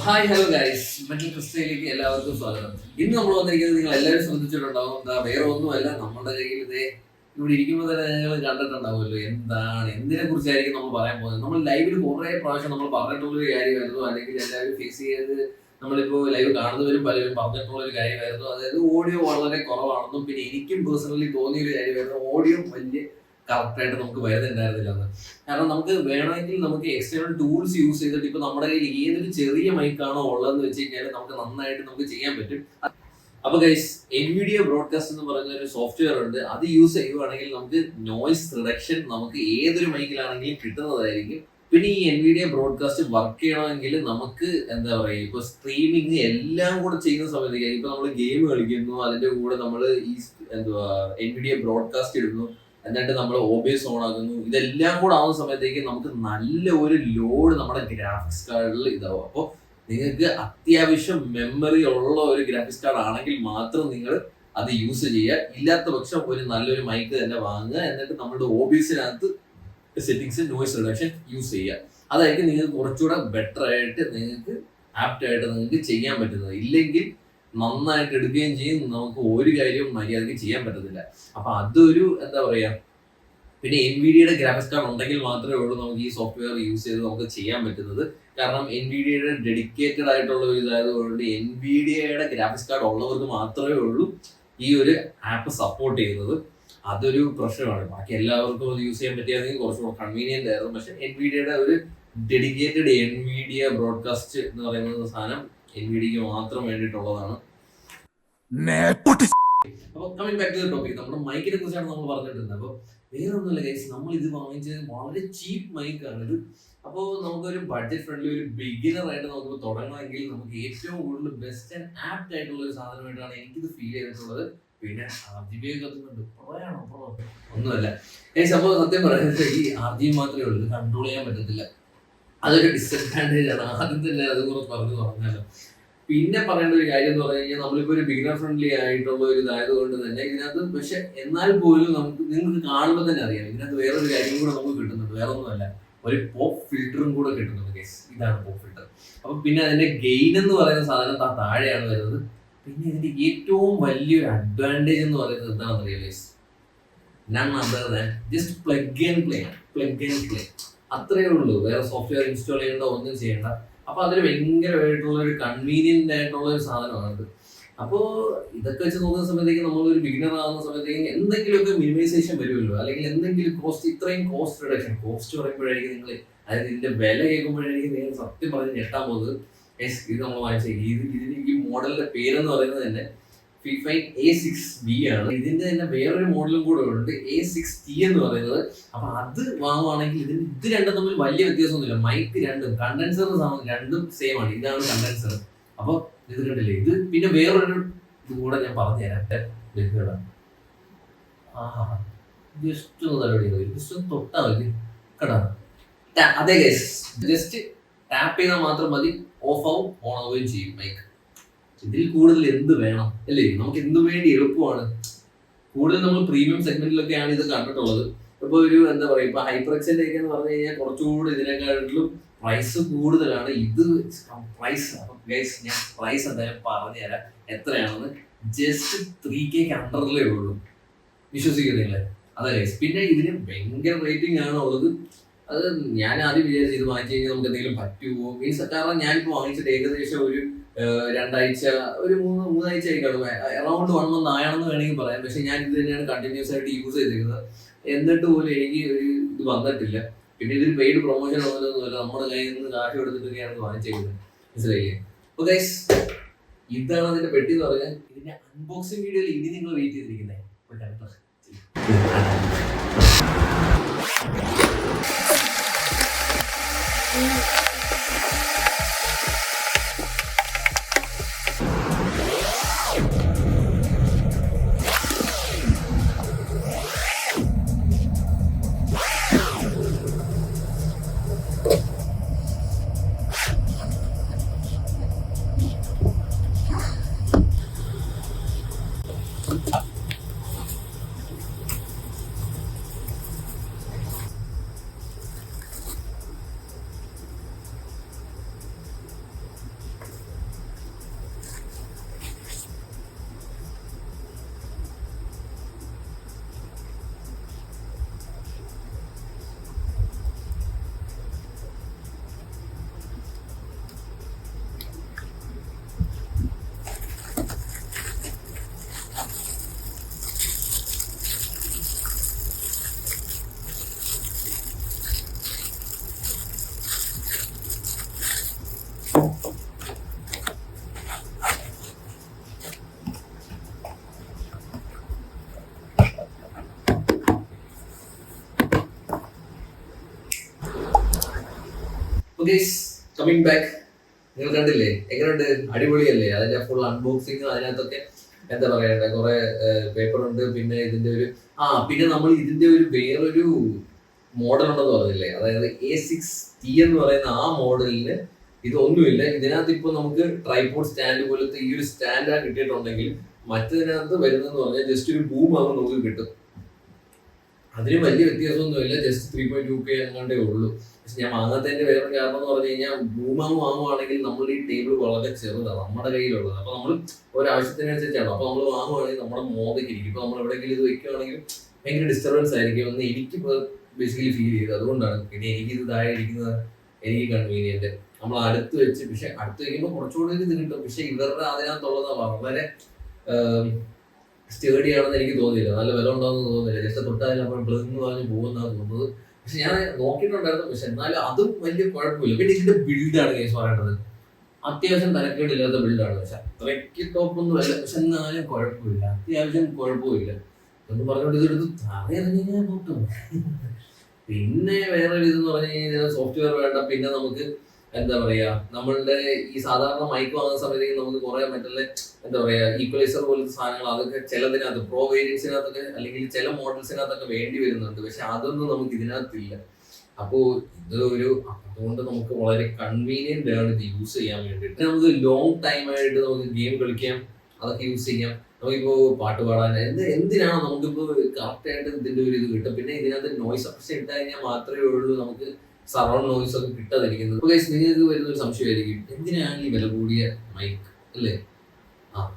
Hi hello guys, mental ക്രിസ്റ്റയിലേക്ക് എല്ലാവർക്കും സ്വാഗതം. ഇന്ന് നമ്മൾ വന്നിരിക്കുന്നത് നിങ്ങൾ എല്ലാവരും ശ്രദ്ധിച്ചിട്ടുണ്ടാവും. വേറെ ഒന്നുമല്ല, നമ്മുടെ കയ്യിൽ ഇതേ ഇവിടെ ഇരിക്കുമ്പോൾ തന്നെ നിങ്ങൾ കണ്ടിട്ടുണ്ടാവുമല്ലോ എന്തിനെ കുറിച്ചായിരിക്കും നമ്മൾ പറയാൻ പോകുന്നത്. നമ്മൾ ലൈവിൽ കുറെ പ്രാവശ്യം നമ്മൾ പറഞ്ഞിട്ടുള്ളൊരു കാര്യമായിരുന്നു, അല്ലെങ്കിൽ എല്ലാവരും ഫേസ് ചെയ്ത് നമ്മളിപ്പോൾ ലൈവ് കാണുന്നവരും പലരും പറഞ്ഞിട്ടുള്ളൊരു കാര്യമായിരുന്നു. അതായത് ഓഡിയോ വളരെ കുറവാണെന്നും പിന്നെ എനിക്കും പേഴ്സണലി തോന്നിയൊരു കാര്യമായിരുന്നു, ഓഡിയോ വലിയ കറക്റ്റായിട്ട് നമുക്ക് വരുന്നുണ്ടായിരുന്നില്ല എന്ന്. കാരണം നമുക്ക് വേണമെങ്കിൽ നമുക്ക് എക്സ്റ്റേണൽ ടൂൾസ് യൂസ് ചെയ്തിട്ട് ഇപ്പൊ നമ്മുടെ കയ്യിൽ ഏതൊരു ചെറിയ മൈക്കാണോ ഉള്ളതെന്ന് വെച്ച് കഴിഞ്ഞാൽ നമുക്ക് നന്നായിട്ട് നമുക്ക് ചെയ്യാൻ പറ്റും. അപ്പൊ ഗൈസ്, എൻവിഡിയ ബ്രോഡ്കാസ്റ്റ് എന്ന് പറയുന്ന ഒരു സോഫ്റ്റ്വെയർ ഉണ്ട്. അത് യൂസ് ചെയ്യുവാണെങ്കിൽ നമുക്ക് നോയ്സ് റിഡക്ഷൻ നമുക്ക് ഏതൊരു മൈക്കിലാണെങ്കിലും കിട്ടുന്നതായിരിക്കും. പിന്നെ ഈ എൻവിഡിയ ബ്രോഡ്കാസ്റ്റ് വർക്ക് ചെയ്യണമെങ്കിൽ നമുക്ക് എന്താ പറയുക, ഇപ്പൊ സ്ട്രീമിങ് എല്ലാം കൂടെ ചെയ്യുന്ന സമയത്തേക്ക് ഇപ്പൊ നമ്മൾ ഗെയിം കളിക്കുന്നു, അതിന്റെ കൂടെ നമ്മൾ ഈ എന്തുവാ എൻവിഡിയ ബ്രോഡ്കാസ്റ്റ് ഇടുന്നു, എന്നിട്ട് നമ്മൾ OBS ഓൺ ആക്കുന്നു. ഇതെല്ലാം കൂടെ ആവുന്ന സമയത്തേക്ക് നമുക്ക് നല്ല ഒരു ലോഡ് നമ്മുടെ ഗ്രാഫിക്സ് കാർഡിൽ ഇതാവും. അപ്പോൾ നിങ്ങൾക്ക് അത്യാവശ്യം മെമ്മറി ഉള്ള ഒരു ഗ്രാഫിക്സ് കാർഡ് ആണെങ്കിൽ മാത്രം നിങ്ങൾ അത് യൂസ് ചെയ്യുക. ഇല്ലാത്ത പക്ഷം ഒരു നല്ലൊരു മൈക്ക് തന്നെ വാങ്ങുക, എന്നിട്ട് നമ്മുടെ OBSനകത്ത് സെറ്റിംഗ്സ് നോയ്സ് റിഡക്ഷൻ യൂസ് ചെയ്യുക. അതായിരിക്കും നിങ്ങൾക്ക് കുറച്ചുകൂടെ ബെറ്റർ ആയിട്ട് നിങ്ങൾക്ക് ആപ്റ്റ് ആയിട്ട് നിങ്ങൾക്ക് ചെയ്യാൻ പറ്റുന്നത്. ഇല്ലെങ്കിൽ നന്നായിട്ട് എടുക്കുകയും ചെയ്യും, നമുക്ക് ഒരു കാര്യവും മര്യാദയ്ക്ക് ചെയ്യാൻ പറ്റത്തില്ല. അപ്പൊ അതൊരു എന്താ പറയാ, പിന്നെ എൻവിഡിയയുടെ ഗ്രാഫിക്സ് കാർഡ് ഉണ്ടെങ്കിൽ മാത്രമേ ഉള്ളൂ നമുക്ക് ഈ സോഫ്റ്റ്വെയർ യൂസ് ചെയ്ത് നമുക്ക് ചെയ്യാൻ പറ്റുന്നത്. കാരണം എൻവിഡിയയുടെ ഡെഡിക്കേറ്റഡ് ആയിട്ടുള്ള ഒരു ഇതായതുകൊണ്ട് എൻവിഡിയയുടെ ഗ്രാഫിക്സ് കാർഡ് ഉള്ളവർക്ക് മാത്രമേ ഉള്ളൂ ഈ ഒരു ആപ്പ് സപ്പോർട്ട് ചെയ്യുന്നത്. അതൊരു പ്രശ്നമാണ്. ബാക്കി എല്ലാവർക്കും അത് യൂസ് ചെയ്യാൻ പറ്റിയാണെങ്കിൽ കുറച്ചുകൂടെ കൺവീനിയന്റ് ആയിരുന്നു. പക്ഷെ എൻവിഡിയയുടെ ഒരു ഡെഡിക്കേറ്റഡ് എൻവിഡിയ ബ്രോഡ്കാസ്റ്റ് എന്ന് പറയുന്ന സാധനം എൻവിഡിക്ക് മാത്രം വേണ്ടിയിട്ടുള്ളതാണ്. അപ്പോൾ coming back to the topic, നമ്മുടെ മൈക്കിനെ കുറിച്ചാണ് നമ്മൾ പറഞ്ഞിട്ടുള്ളത്. അപ്പോൾ വേറെ ഒന്നുമില്ല ഗൈസ്, നമ്മൾ ഇത് വാങ്ങിച്ചത് വളരെ ചീപ്പ് മൈക്കാണ് ഇത്. അപ്പോൾ നമുക്കൊരു ബഡ്ജറ്റ് ഫ്രണ്ട്ലി ഒരു ബിഗിനർ ആയിട്ട് നമുക്ക് തുടങ്ങണമെങ്കിൽ നമുക്ക് ഏറ്റവും കൂടുതൽ ബെസ്റ്റ് ആൻഡ് ആപ്റ്റ് ആയിട്ടുള്ള ഒരു സാധനമായിട്ടാണ് എനിക്കിത് ഫീൽ ചെയ്തിട്ടുള്ളത്. പിന്നെ RGB കത്തുന്നുണ്ട്, ഒന്നുമല്ല ഗൈസ്. അപ്പോൾ സത്യം പറയുന്നത് ഈ RGB മാത്രമേ ഉള്ളൂ, കൺട്രോൾ ചെയ്യാൻ പറ്റത്തില്ല. അതൊരു ഡിസഡ്വാൻറ്റേജ് ആണ്. ആദ്യം തന്നെ അത് കുറച്ച് പറഞ്ഞല്ലോ. പിന്നെ പറയേണ്ട ഒരു കാര്യം എന്ന് പറഞ്ഞു കഴിഞ്ഞാൽ നമ്മളിപ്പോ ഒരു ബിഗിനർ ഫ്രണ്ട്ലി ആയിട്ടുള്ള ഒരു ഇതായതുകൊണ്ട് തന്നെ ഇതിനകത്ത്, പക്ഷെ എന്നാൽ പോലും നിങ്ങൾക്ക് കാണുമ്പോൾ തന്നെ അറിയാം ഇതിനകത്ത് വേറൊരു കാര്യം കൂടെ നമുക്ക് കിട്ടുന്നുണ്ട്. വേറെ ഒന്നുമല്ല, ഒരു പോപ്പ് ഫിൽറ്ററും കൂടെ കിട്ടുന്നുണ്ട് കേസ്. ഇതാണ് പോപ്പ് ഫിൽറ്റർ. അപ്പൊ പിന്നെ അതിന്റെ ഗെയിൻ എന്ന് പറയുന്ന സാധനം താഴെയാണ് വരുന്നത്. പിന്നെ ഇതിന്റെ ഏറ്റവും വലിയൊരു അഡ്വാൻറ്റേജ് എന്ന് പറയുന്നത് എന്താണെന്ന് അറിയാം guys, none other than just plug and play. അത്രയേ ഉള്ളൂ. വേറെ സോഫ്റ്റ്വെയർ ഇൻസ്റ്റാൾ ചെയ്യേണ്ട, ഒന്നും ചെയ്യേണ്ട. അപ്പൊ അതിൽ ഭയങ്കരമായിട്ടുള്ള ഒരു കൺവീനിയന്റ് ആയിട്ടുള്ള ഒരു സാധനമാണിത്. അപ്പോൾ ഇതൊക്കെ വെച്ച് നോക്കുന്ന സമയത്തേക്ക് നമ്മളൊരു ബിഗിനർ ആകുന്ന സമയത്തേക്ക് എന്തെങ്കിലുമൊക്കെ മിനിമൈസേഷൻ വരുമല്ലോ, അല്ലെങ്കിൽ എന്തെങ്കിലും കോസ്റ്റ്, ഇത്രയും കോസ്റ്റ് റിഡക്ഷൻ. കോസ്റ്റ് പറയുമ്പോഴായിരിക്കും നിങ്ങൾ, അതായത് ഇതിന്റെ വില കേൾക്കുമ്പോഴായിരിക്കും നിങ്ങൾ സത്യം പറഞ്ഞ് ഞെട്ടാൻ പോകുന്നത്. ഇത് നമ്മൾ വാങ്ങിച്ചത് ഇതിന് ഈ മോഡലിന്റെ പേരെന്ന് പറയുന്നത് തന്നെ Fifine A6B ആണ്. ഇതിന്റെ തന്നെ വേറൊരു മോഡലും കൂടെ ഉണ്ട്, A6T എന്ന് പറയുന്നത്. അപ്പൊ അത് വാങ്ങുവാണെങ്കിൽ ഇത് രണ്ടും തമ്മിൽ വലിയ വ്യത്യാസമൊന്നുമില്ല. മൈക്ക് രണ്ടും കണ്ടൻസർ രണ്ടും സെയിം ആണ്. ഇതാണ് കണ്ടൻസർ. അപ്പൊ ഇത് കണ്ടില്ലേ, ഇത് പിന്നെ വേറൊരു ഇത് കൂടെ ഞാൻ പറഞ്ഞുതരാം. ജസ്റ്റ് ഒന്ന് തലവടി, ജസ്റ്റ് ഒന്ന് തൊട്ടാ മതി കേട്ടോ. അതെ ഗൈസ്, ജസ്റ്റ് ടാപ്പ് ചെയ്താൽ മാത്രം മതി, ഓഫ് ആവും ഓൺ ആവുകയും ചെയ്യും മൈക്ക്. ഇതിൽ കൂടുതൽ എന്ത് വേണം അല്ലേ? നമുക്ക് എന്തു വേണ്ടി എളുപ്പമാണ്. കൂടുതൽ നമ്മൾ പ്രീമിയം സെഗ്മെന്റിലൊക്കെയാണ് ഇത് കണ്ടിട്ടുള്ളത്. ഇപ്പൊ ഒരു എന്താ പറയുക, ഇപ്പൊ ഹൈപ്പർഎക്സിന്റെ ഒക്കെ എന്ന് പറഞ്ഞു കഴിഞ്ഞാൽ കുറച്ചുകൂടി ഇതിനെക്കാട്ടിലും പ്രൈസ് കൂടുതലാണ്. ഇത് പ്രൈസ്, ഗൈസ് ഞാൻ പ്രൈസ് എന്തായാലും പറഞ്ഞുതരാം എത്രയാണെന്ന്. ജസ്റ്റ് 3K അണ്ടറിലേ ഉള്ളൂ, വിശ്വസിക്കുന്നില്ലേ? അതെ ഗൈസ്. പിന്നെ ഇതിന് ഭയങ്കര റേറ്റിംഗ് ആണ് ഉള്ളത്. അത് ഞാൻ ആദ്യം വിചാരിച്ചു ഇത് വാങ്ങിച്ചു കഴിഞ്ഞാൽ നമുക്ക് എന്തെങ്കിലും പറ്റുമോ മീൻസ്, കാരണം ഞാനിപ്പോ വാങ്ങിച്ചിട്ട് ഏകദേശം ഒരു 2 ആഴ്ച, ഒരു 3 ആഴ്ച ആയി കാണും. അറൗണ്ട് 1 month ആയാണെന്ന് വേണമെങ്കിൽ പറയാം. പക്ഷെ ഞാൻ ഇത് തന്നെയാണ് കണ്ടിന്യൂസ് ആയിട്ട് യൂസ് ചെയ്തിരിക്കുന്നത്. എന്നിട്ട് പോലും എനിക്ക് ഒരു ഇത് വന്നിട്ടില്ല. പിന്നെ ഇതിൽ പെയ്ഡ് പ്രൊമോഷൻ ഒന്നുമില്ല, നമ്മുടെ കയ്യിൽ നിന്ന് കാശ് എടുത്തിട്ടൊക്കെയാണ് വാങ്ങിച്ചേക്കുന്നത്, മനസ്സിലായില്ലേ? അപ്പൊ ഗൈസ്, ഇതാണ് അതിന്റെ പെട്ടി എന്ന് പറഞ്ഞാൽ. ഇതിന്റെ അൺബോക്സിംഗ് വീഡിയോയിൽ ഇനി നിങ്ങൾ വെയിറ്റ് ചെയ്തിരിക്കുന്നത്. Coming back. നിങ്ങൾ കണ്ടില്ലേ എങ്ങനെയുണ്ട്? അടിപൊളിയല്ലേ? അതിന്റെ ഫുൾ അൺബോക്സിങ്, അതിനകത്തൊക്കെ എന്താ പറയണ്ടേ, കുറെ പേപ്പർ ഉണ്ട്. പിന്നെ ഇതിന്റെ ഒരു പിന്നെ നമ്മൾ ഇതിന്റെ ഒരു വേറൊരു മോഡൽ ഉണ്ടെന്ന് പറഞ്ഞില്ലേ, അതായത് A6T എന്ന് പറയുന്ന ആ മോഡലിന് ഇതൊന്നുമില്ല. ഇതിനകത്ത് ഇപ്പൊ നമുക്ക് ട്രൈപോഡ് സ്റ്റാൻഡ് പോലത്തെ ഈ ഒരു സ്റ്റാൻഡാ കിട്ടിയിട്ടുണ്ടെങ്കിൽ മറ്റതിനകത്ത് വരുന്നതെന്ന് പറഞ്ഞാൽ ജസ്റ്റ് ഒരു ബൂം ആകുമ്പോൾ നമുക്ക് കിട്ടും. അതിന് വലിയ വ്യത്യാസമൊന്നുമില്ല, ജസ്റ്റ് 3.2K അങ്ങാണ്ടേ ഉള്ളൂ. പക്ഷെ ഞാൻ വാങ്ങാത്തതിന്റെ വേറെ കാരണം എന്ന് പറഞ്ഞു കഴിഞ്ഞാൽ ബൂമാങ് വാങ്ങുവാണെങ്കിൽ നമ്മൾ ഈ ടേബിൾ വളരെ ചെറുതാണ് നമ്മുടെ കയ്യിലുള്ളത്. അപ്പൊ നമ്മൾ ഒരാവശ്യത്തിനനുസരിച്ചാണ്. അപ്പൊ നമ്മൾ വാങ്ങുവാണെങ്കിൽ നമ്മുടെ മോതയ്ക്ക് ഇരിക്കും. ഇപ്പൊ നമ്മൾ എവിടെയെങ്കിലും ഇത് വെക്കുകയാണെങ്കിൽ ഭയങ്കര ഡിസ്റ്റർബൻസ് ആയിരിക്കും എന്ന് എനിക്ക് ബേസിക്കലി ഫീൽ ചെയ്ത്. അതുകൊണ്ടാണ് പിന്നെ എനിക്ക് ഇത് താഴെ ഇരിക്കുന്നത് എനിക്ക് കൺവീനിയന്റ്. നമ്മൾ അടുത്ത് വെച്ച്, പക്ഷെ അടുത്ത് വയ്ക്കുമ്പോൾ കുറച്ചുകൂടി ഇത് കിട്ടും. പക്ഷെ ഇവരുടെ അതിനകത്തുള്ളത് വളരെ സ്റ്റേഡി ആണെന്ന് എനിക്ക് തോന്നിയില്ല. നല്ല വില ഉണ്ടാകുമെന്ന് തോന്നുന്നില്ല. ജസ്റ്റ് തൊട്ടാലും അപ്പോൾ ബ്ലെന്ന് പറഞ്ഞ് പോകുന്നതാണ് തോന്നുന്നത്. പക്ഷെ ഞാൻ നോക്കിയിട്ടുണ്ടായിരുന്നു. പക്ഷെ എന്നാലും അതും വലിയ കുഴപ്പമില്ല. പിന്നെ ഇതിന്റെ ബിൽഡാണ് കേസ് പറയേണ്ടത്. അത്യാവശ്യം തരക്കേടില്ലാത്ത ബിൽഡാണ്. പക്ഷെ അത്രയ്ക്ക് ടോപ്പൊന്നും അല്ല. പക്ഷെ എന്നാലും കുഴപ്പമില്ല, അത്യാവശ്യം കുഴപ്പമില്ല എന്ന് പറഞ്ഞുകൊണ്ട് ഇതെടുത്ത് തറയിറങ്ങി പോട്ടും. പിന്നെ വേറൊരു ഇതെന്ന് പറഞ്ഞു കഴിഞ്ഞാൽ സോഫ്റ്റ്വെയർ വേണ്ട. പിന്നെ നമുക്ക് എന്താ പറയാ, നമ്മളുടെ ഈ സാധാരണ മൈക്ക് വാങ്ങുന്ന സമയത്തേക്ക് നമുക്ക് കുറെ മറ്റുള്ള എന്താ പറയാ ഈക്വലൈസർ പോലത്തെ സാധനങ്ങൾ അതൊക്കെ ചിലതിനകത്ത് പ്രോ വേരിയൻസിനകത്തൊക്കെ അല്ലെങ്കിൽ ചില മോഡൽസിനകത്തൊക്കെ വേണ്ടി വരുന്നുണ്ട്. പക്ഷെ അതൊന്നും നമുക്ക് ഇതിനകത്തില്ല. അപ്പോ ഇത് അതുകൊണ്ട് നമുക്ക് വളരെ കൺവീനിയന്റ് ആണ് ഇത് യൂസ് ചെയ്യാൻ വേണ്ടിയിട്ട്. നമുക്ക് ലോങ് ടൈം ആയിട്ട് നമുക്ക് ഗെയിം കളിക്കാം, അതൊക്കെ യൂസ് ചെയ്യാം. നമുക്കിപ്പോ പാട്ട് പാടാൻ എന്തിനാണ് നമുക്കിപ്പോ കറക്റ്റ് ആയിട്ട് ഇതിന്റെ ഒരു ഇത് കിട്ടും. പിന്നെ ഇതിനകത്ത് നോയ്സ് സപ്രഷൻ ഇട്ട് കഴിഞ്ഞാൽ മാത്രമേ ഉള്ളൂ നമുക്ക് സറൗണ്ട് നോയ്സ് ഒക്കെ കിട്ടാതിരിക്കുന്നത്. നിങ്ങൾക്ക് വരുന്ന ഒരു സംശയമായിരിക്കും, എന്തിനാണ് ഈ വില കൂടിയ മൈക്ക് അല്ലേ?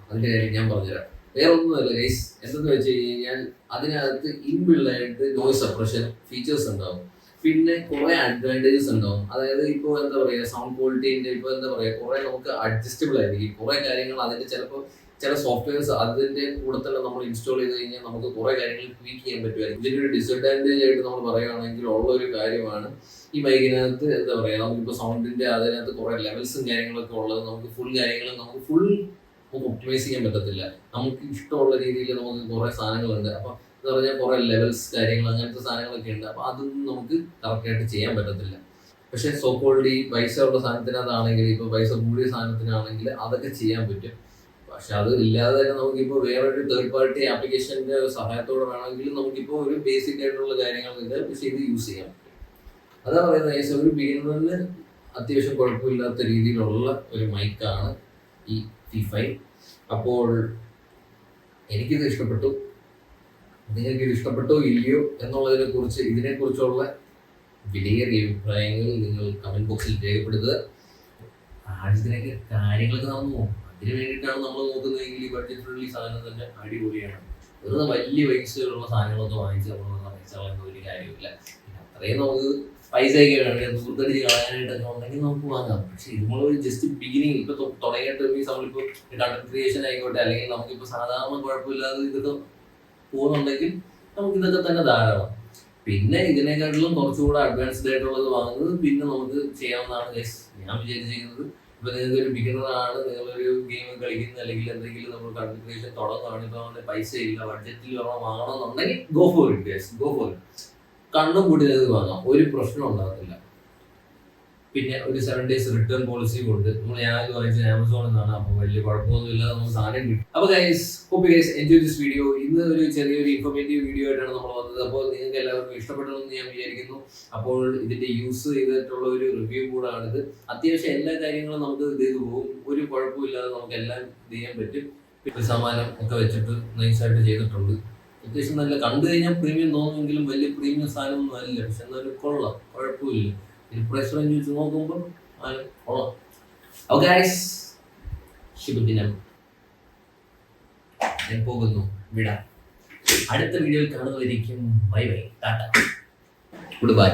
അതിന്റെ കാര്യം ഞാൻ പറഞ്ഞുതരാം. വേറെ ഒന്നുമല്ല ഗൈസ്. എന്തെന്ന് വെച്ച് കഴിഞ്ഞാൽ അതിനകത്ത് ഇൻബിൽഡായിട്ട് നോയ്സ് സപ്രഷൻ ഫീച്ചേഴ്സ് ഉണ്ടാവും. പിന്നെ കുറെ അഡ്വാൻറ്റേജസ് ഉണ്ടാവും. അതായത് ഇപ്പോൾ എന്താ പറയുക, സൗണ്ട് ക്വാളിറ്റീൻ്റെ ഇപ്പോൾ എന്താ പറയുക, കുറെ നമുക്ക് അഡ്ജസ്റ്റബിൾ ആയിരിക്കും. കുറെ കാര്യങ്ങൾ അതിന്റെ ചിലപ്പോൾ ചില സോഫ്റ്റ്വെയർസ് അതിന്റെ കൂടെ തന്നെ നമ്മൾ ഇൻസ്റ്റാൾ ചെയ്ത് കഴിഞ്ഞാൽ നമുക്ക് കുറെ കാര്യങ്ങൾ ട്വീക്ക് ചെയ്യാൻ പറ്റുമായിരിക്കും. ഇതിന്റെ ഒരു ഡിസഡ്വാൻറ്റേജ് ആയിട്ട് നമ്മൾ പറയുകയാണെങ്കിൽ ഉള്ള ഒരു കാര്യമാണ് ഈ ബൈക്കിനകത്ത് എന്താ പറയുക, നമുക്കിപ്പോൾ സൗണ്ടിന്റെ അതിനകത്ത് കുറെ ലെവൽസും കാര്യങ്ങളൊക്കെ ഉള്ളത് നമുക്ക് ഫുൾ ഒപ്റ്റിമൈസ് ചെയ്യാൻ പറ്റത്തില്ല. നമുക്ക് ഇഷ്ടമുള്ള രീതിയിൽ നമുക്ക് കുറെ സാധനങ്ങളുണ്ട്. അപ്പൊ എന്താ പറഞ്ഞാൽ കുറെ ലെവൽസ് കാര്യങ്ങൾ അങ്ങനത്തെ സാധനങ്ങളൊക്കെ ഉണ്ട്. അപ്പൊ അതൊന്നും നമുക്ക് കറക്റ്റായിട്ട് ചെയ്യാൻ പറ്റത്തില്ല. പക്ഷെ സോക്കോൾഡ് ഈ പൈസ ഉള്ള സാധനത്തിനകത്താണെങ്കിൽ, ഇപ്പൊ പൈസ കൂടിയ സാധനത്തിനാണെങ്കിൽ അതൊക്കെ ചെയ്യാൻ പറ്റും. പക്ഷെ അത് ഇല്ലാതെ തന്നെ നമുക്കിപ്പോൾ വേറൊരു തേർഡ് പാർട്ടി ആപ്ലിക്കേഷന്റെ സഹായത്തോടെ വേണമെങ്കിൽ നമുക്കിപ്പോൾ ഒരു ബേസിക് ആയിട്ടുള്ള കാര്യങ്ങൾ പക്ഷെ ഇത് യൂസ് ചെയ്യാൻ പറ്റും. അതാ പറയുന്നത്, ഒരു ബിഗിനറിന് അത്യാവശ്യം കുഴപ്പമില്ലാത്ത രീതിയിലുള്ള ഒരു മൈക്കാണ് ഈ T5. അപ്പോൾ എനിക്കിത് ഇഷ്ടപ്പെട്ടു. നിങ്ങൾക്ക് ഇത് ഇഷ്ടപ്പെട്ടോ ഇല്ലയോ എന്നുള്ളതിനെ കുറിച്ച്, ഇതിനെക്കുറിച്ചുള്ള വിലയേറിയ അഭിപ്രായങ്ങൾ നിങ്ങൾ കമന്റ് ബോക്സിൽ രേഖപ്പെടുത്തുക. ആദ്യത്തിനൊക്കെ കാര്യങ്ങളൊക്കെ നമ്മൾ നോക്കും. അതിന് വേണ്ടിയിട്ടാണ് നമ്മൾ നോക്കുന്നതെങ്കിൽ ഈ ബഡ്ജറ്റ് ഫ്രണ്ട്ലി സാധനം തന്നെ അടിപൊളിയാണ്. വെറുതെ വലിയ പൈസയുള്ള സാധനങ്ങളൊക്കെ വാങ്ങിച്ച് നമ്മൾ പൈസ ഒരു കാര്യമില്ല. അത്രയും നമുക്ക് പൈസയൊക്കെ വേണമെങ്കിൽ ദൂരത്തടിച്ച് കളയാനായിട്ടൊക്കെ ഉണ്ടെങ്കിൽ നമുക്ക് വാങ്ങാം. പക്ഷെ ഇതുപോലെ ജസ്റ്റ് ബിഗിനിങ് ഇപ്പൊ തുടങ്ങിയിട്ട് നമ്മളിപ്പോൾ കണ്ടന്റ് ക്രിയേഷൻ ആയിക്കോട്ടെ, അല്ലെങ്കിൽ നമുക്കിപ്പോൾ സാധാരണ കുഴപ്പമില്ലാതെ ഇതൊക്കെ പോകുന്നുണ്ടെങ്കിൽ നമുക്ക് ഇതൊക്കെ തന്നെ ധാരാളം. പിന്നെ ഇതിനെക്കാട്ടിലും കുറച്ചുകൂടെ അഡ്വാൻസ്ഡ് ആയിട്ടുള്ളത് വാങ്ങുന്നത് പിന്നെ നമുക്ക് ചെയ്യാവുന്നതാണ് ഞാൻ വിചാരിച്ചിരിക്കുന്നത്. ഇപ്പൊ നിങ്ങൾക്ക് ഒരു ബിഗിനറാണ്, നിങ്ങളൊരു ഗെയിം കളിക്കുന്നത് അല്ലെങ്കിൽ എന്തെങ്കിലും നമ്മൾ കണ്ടന്റ് ക്രിയേഷൻ തുടങ്ങുകയാണ്, ഇപ്പൊ നമ്മുടെ പൈസ ഇല്ല, ബഡ്ജറ്റിൽ വാങ്ങണമെന്നുണ്ടെങ്കിൽ ഗോ ഫോർ ഇറ്റ്. കണ്ണും കൂടി നിങ്ങൾക്ക് വാങ്ങാം, ഒരു പ്രശ്നം ഉണ്ടാകത്തില്ല. പിന്നെ ഒരു 7 days റിട്ടേൺ പോളിസിയും ഉണ്ട്. ഞാൻ വാങ്ങിച്ചത് ആമസോണിൽ നിന്നാണ്. അപ്പോൾ വലിയ കുഴപ്പമൊന്നും ഇല്ലാതെ നമുക്ക് സാധനം കിട്ടും. അപ്പോൾ hope guys enjoy this video. ഇന്ന് ഒരു ചെറിയൊരു ഇൻഫോർമേറ്റീവ് വീഡിയോ ആയിട്ടാണ് നമ്മൾ വന്നത്. അപ്പോൾ നിങ്ങൾക്ക് എല്ലാവർക്കും ഇഷ്ടപ്പെട്ടതെന്ന് ഞാൻ വിചാരിക്കുന്നു. അപ്പോൾ ഇതിന്റെ യൂസ് ചെയ്തിട്ടുള്ള ഒരു റിവ്യൂ കൂടാണിത്. അത്യാവശ്യം എല്ലാ കാര്യങ്ങളും നമുക്ക് ഇത് ചെയ്ത് പോകും. ഒരു കുഴപ്പമില്ലാതെ നമുക്ക് എല്ലാം ചെയ്യാൻ പറ്റും. ഒരു സമ്മാനം ഒക്കെ വെച്ചിട്ട് നൈസായിട്ട് ചെയ്തിട്ടുണ്ട്. അത്യാവശ്യം നല്ല കണ്ടു കഴിഞ്ഞാൽ പ്രീമിയം തോന്നുമെങ്കിലും വലിയ പ്രീമിയം സാധനമൊന്നും അല്ല. പക്ഷെ എന്നാലും കൊള്ളാം, കുഴപ്പമില്ല. പ്രൈസ് റേഞ്ച് വെച്ച് നോക്കുമ്പോൾ കൊള്ളാം. അപ്പോൾ ഗൈസ് ശുഭദിനം. ഞാൻ പോകുന്നു, വിടാം. അടുത്ത വീഡിയോയിൽ കാണുന്നവരിക്കും bye bye, tata, good bye.